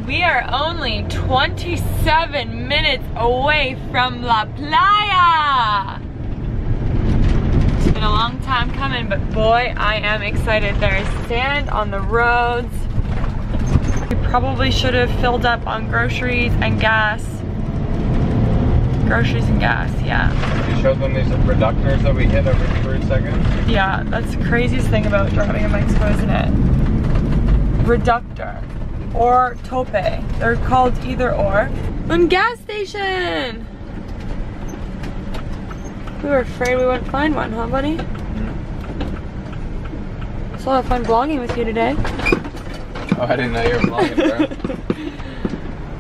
we are only 27 minutes away from La Playa. It's been a long time coming, but boy, I am excited. There is sand on the roads. We probably should have filled up on groceries and gas. Groceries and gas, yeah. You showed them these reductors that we hit every 3 seconds? Yeah, that's the craziest thing about driving in Mexico, isn't it? Reductor or tope. They're called either or. On gas station! We were afraid we wouldn't find one, huh, buddy? It's a lot of fun vlogging with you today. Oh, I didn't know you were vlogging, bro.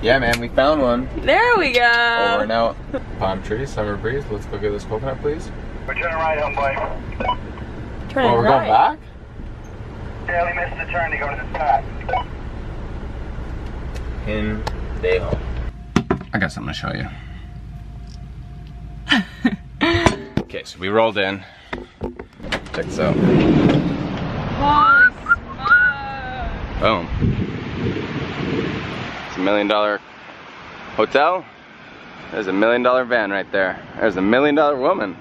Yeah, man, we found one. There we go. Over and out. Palm trees, summer breeze. Let's go get this coconut, please. We're turning right, homeboy. Turning we're right. going back? Yeah, we missed the turn to go to the back. In Dale. I got something to show you. Okay, so we rolled in. Check this out. Holy smokes. Boom. It's $1 million hotel. There's $1 million van right there. There's $1 million woman.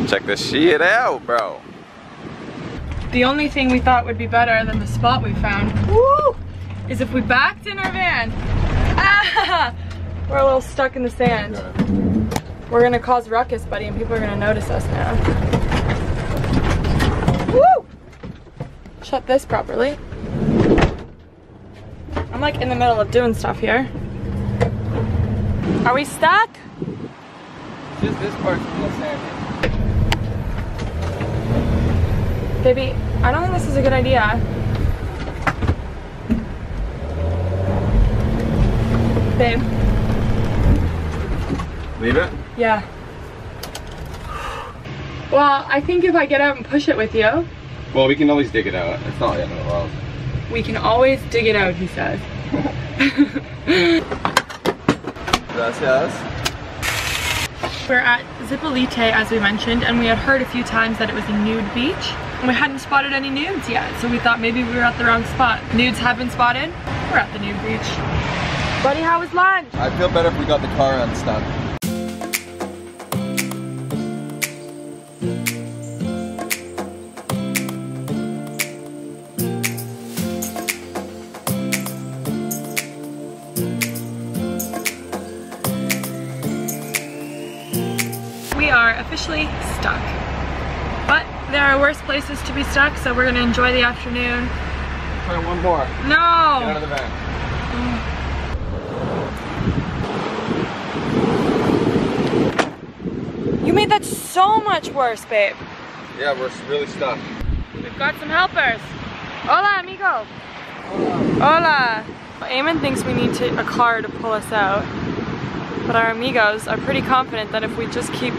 Check this shit out, bro. The only thing we thought would be better than the spot we found, woo, is if we backed in our van. Ah! We're a little stuck in the sand. We're gonna cause ruckus, buddy, and people are gonna notice us now. Woo! Shut this properly. I'm like in the middle of doing stuff here. Are we stuck? Just this part's a little sandy. Baby, I don't think this is a good idea. Babe. Leave it? Yeah. Well, I think if I get out and push it with you. Well, we can always dig it out. It's not the end of the world. We can always dig it out, he says. Gracias. We're at Zipolite, as we mentioned, and we had heard a few times that it was a nude beach. And we hadn't spotted any nudes yet, so we thought maybe we were at the wrong spot. Nudes have been spotted. We're at the nude beach. Buddy, how was lunch? I feel better if we got the car unstuck. We are officially stuck. But there are worse places to be stuck, so we're gonna enjoy the afternoon. Try one more. No! Get out of the van. You made that so much worse, babe. Yeah, we're really stuck. We've got some helpers. Hola, amigo. Hola. Eamon thinks we need a car to pull us out, but our amigos are pretty confident that if we just keep,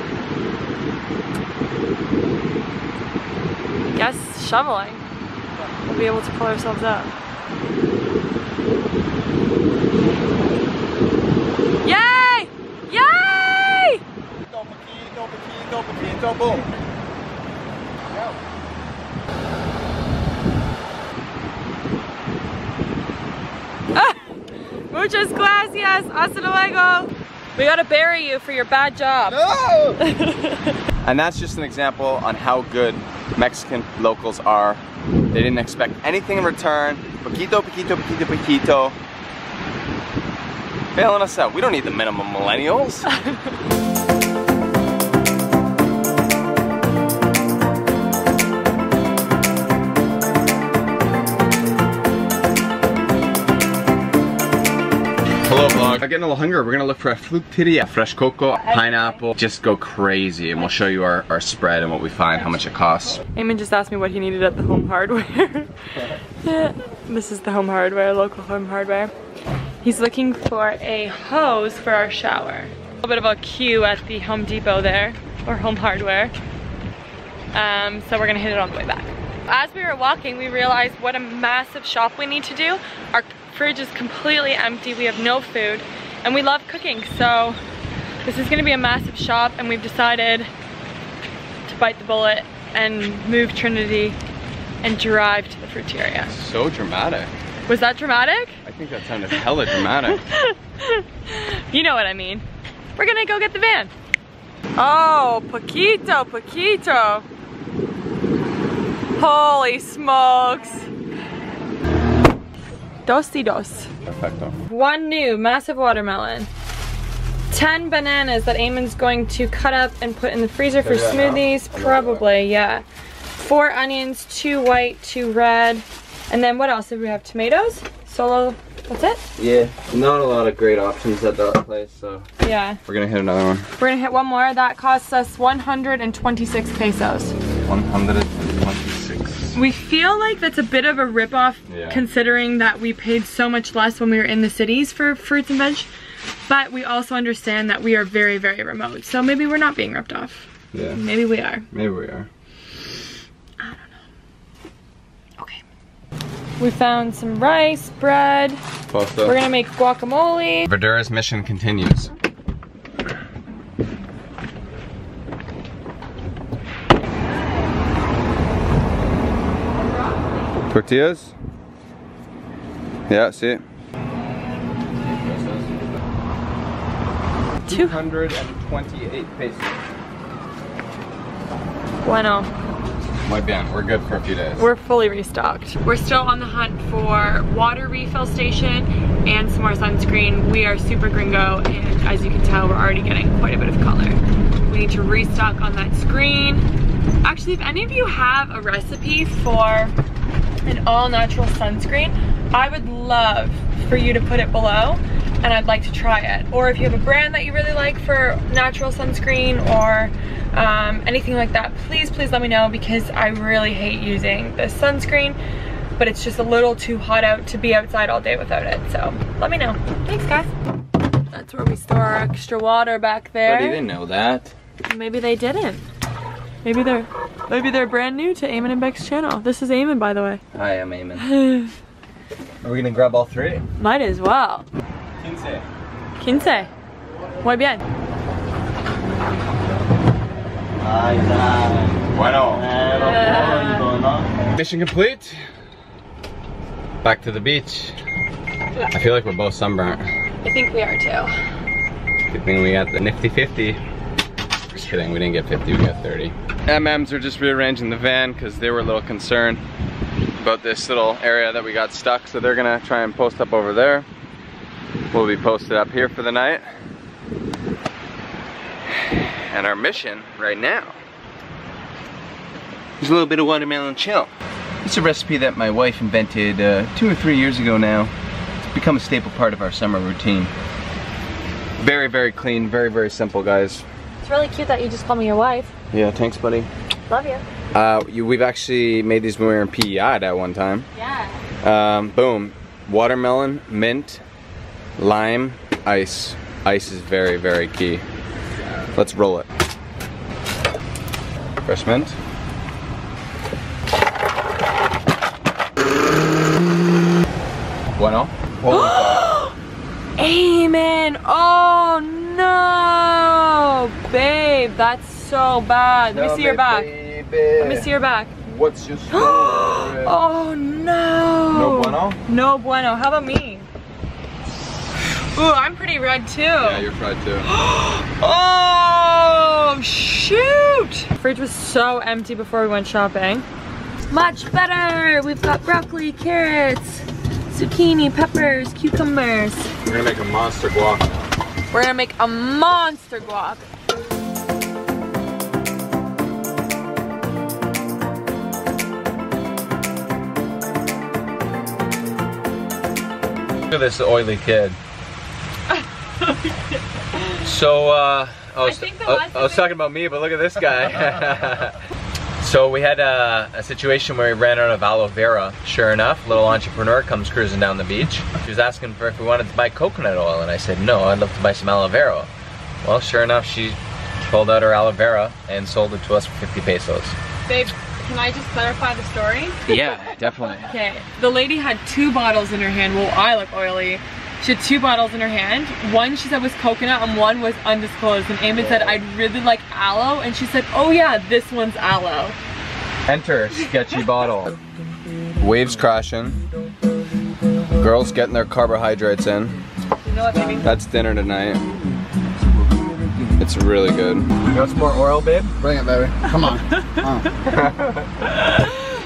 I guess, shoveling, we'll be able to pull ourselves out. Yay! Yay! Boom. Muchas gracias, hasta luego. We gotta bury you for your bad job. No! And that's just an example on how good Mexican locals are. They didn't expect anything in return. Poquito, poquito, poquito, poquito. Bailing us out. We don't need the Minimal Millennials. Hello vlog. I'm getting a little hungry. We're gonna look for a fruteria, fresh cocoa, pineapple. Just go crazy and we'll show you our spread and what we find, how much it costs. Eamon just asked me what he needed at the Home Hardware. This is the Home Hardware, local Home Hardware. He's looking for a hose for our shower. A little bit of a queue at the Home Depot there, or Home Hardware. So we're gonna hit it on the way back. As we were walking, we realized what a massive shop we need to do. Our fridge is completely empty, we have no food, and we love cooking, so this is gonna be a massive shop, and we've decided to bite the bullet and move Trinity and drive to the fruteria. So dramatic. Was that dramatic? I think that sounded hella dramatic. You know what I mean. We're gonna go get the van. Oh, poquito, poquito. Holy smokes. Dos y dos. Perfecto. 1 new massive watermelon. 10 bananas that Eamon's going to cut up and put in the freezer for smoothies. Probably, yeah. 4 onions, 2 white, 2 red. And then what else did we have? Tomatoes? Solo, that's it? Yeah, not a lot of great options at that place, so. Yeah. We're gonna hit another one. We're gonna hit one more. That costs us 126 pesos. 126. We feel like that's a bit of a ripoff, considering that we paid so much less when we were in the cities for fruits and veg. But we also understand that we are very, very remote. So maybe we're not being ripped off. Yeah. Maybe we are. Maybe we are. I don't know. Okay. We found some rice, bread. Pasta. We're gonna make guacamole. Verdura's mission continues. Tortillas? Yeah, see? 228 pesos. Bueno. Muy bien, we're good for a few days. We're fully restocked. We're still on the hunt for water refill station and some more sunscreen. We are super gringo, and as you can tell, we're already getting quite a bit of color. We need to restock on that screen. Actually, if any of you have a recipe for an all-natural sunscreen, I would love for you to put it below, and I'd like to try it. Or if you have a brand that you really like for natural sunscreen or anything like that, please let me know, because I really hate using this sunscreen, but it's just a little too hot out to be outside all day without it. So let me know. Thanks, guys. That's where we store our extra water back there. But he didn't know that. Maybe they didn't. Maybe they're brand new to Eamon and Beck's channel. This is Eamon, by the way. Hi, I'm Eamon. Are we gonna grab all 3? Might as well. 15. 15. Muy bien. Bueno. Mission complete. Back to the beach. I feel like we're both sunburnt. I think we are too. Good thing we got the nifty 50. Just kidding, we didn't get 50, we got 30. MMs are just rearranging the van because they were a little concerned about this little area that we got stuck, so they're gonna try and post up over there. We'll be posted up here for the night. And our mission right now is a little bit of watermelon chill. It's a recipe that my wife invented 2 or 3 years ago now. It's become a staple part of our summer routine. Very, very clean, very, very simple, guys. It's really cute that you just call me your wife. Yeah, thanks, buddy. Love you. We've actually made these when we were in PEI at one time. Yeah. Boom. Watermelon, mint, lime, ice. Ice is very, very key. Let's roll it. Fresh mint. Bueno. Holy fuck. Amen. Oh no, babe, that's so bad. Let me see your back. Baby. Let me see your back. What's your story? Oh no. No bueno? No bueno. How about me? Ooh, I'm pretty red too. Yeah, you're fried too. Oh shoot! The fridge was so empty before we went shopping. Much better. We've got broccoli, carrots, zucchini, peppers, cucumbers. We're gonna make a monster guac now. We're gonna make a monster guac. Look at this oily kid. So, I was talking about me, but look at this guy. So we had a situation where we ran out of aloe vera. Sure enough, little entrepreneur comes cruising down the beach. She was asking for if we wanted to buy coconut oil, and I said, no, I'd love to buy some aloe vera. Well, sure enough, she pulled out her aloe vera and sold it to us for 50 pesos. Babe, can I just clarify the story? Yeah, definitely. Okay, the lady had 2 bottles in her hand. Well, I look oily. She had 2 bottles in her hand. One she said was coconut and one was undisclosed. And Eamon said, I'd really like aloe. And she said, oh yeah, this one's aloe. Enter sketchy bottle. Waves crashing. Girls getting their carbohydrates in. You know what, baby? That's dinner tonight. It's really good. You want some more oil, babe? Bring it, baby. Come on.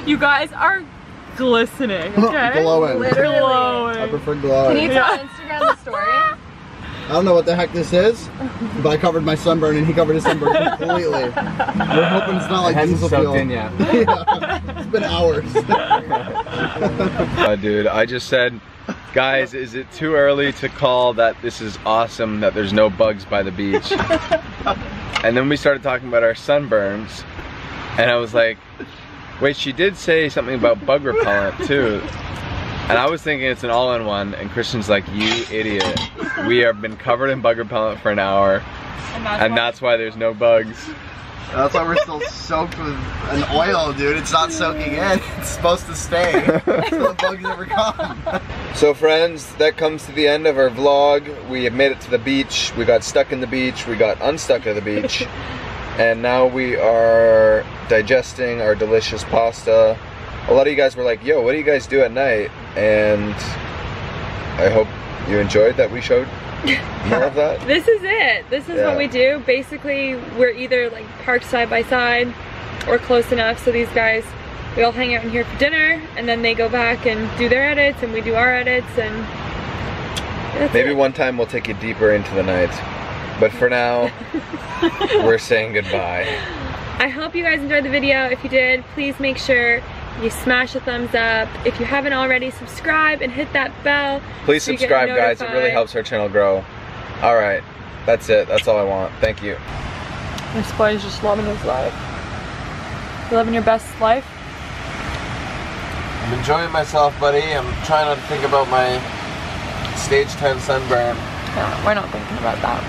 You guys are glistening, okay? Glowing. Literally glowing. I prefer glowing. Can you tell Instagram the story? I don't know what the heck this is, but I covered my sunburn and he covered his sunburn completely. We're hoping it's not like diesel fuel. In yet. Yeah, it's been hours. Dude, I just said, guys, is it too early to call that this is awesome that there's no bugs by the beach? And then we started talking about our sunburns, and I was like, wait, she did say something about bug repellent too. And I was thinking it's an all-in-one, and Christian's like, you idiot. We have been covered in bug repellent for an hour, and that's why there's no bugs. That's why we're still soaked with an oil, dude. It's not soaking in. It's supposed to stay until the bugs ever come. So friends, that comes to the end of our vlog. We have made it to the beach. We got stuck in the beach. We got unstuck at the beach. And now we are digesting our delicious pasta. A lot of you guys were like, yo, what do you guys do at night? And I hope you enjoyed that we showed more of that. This is it. This is what we do. Basically, we're either like parked side by side or close enough so these guys, we all hang out in here for dinner, and then they go back and do their edits and we do our edits, and that's Maybe it. one time we'll take you deeper into the night. But for now, we're saying goodbye. I hope you guys enjoyed the video. If you did, please make sure you smash a thumbs up. If you haven't already, subscribe and hit that bell. Please so subscribe, guys. It really helps our channel grow. All right, that's it. That's all I want. Thank you. This boy is just loving his life. You living your best life? I'm enjoying myself, buddy. I'm trying not to think about my stage 10 sunburn. No, we're not thinking about that.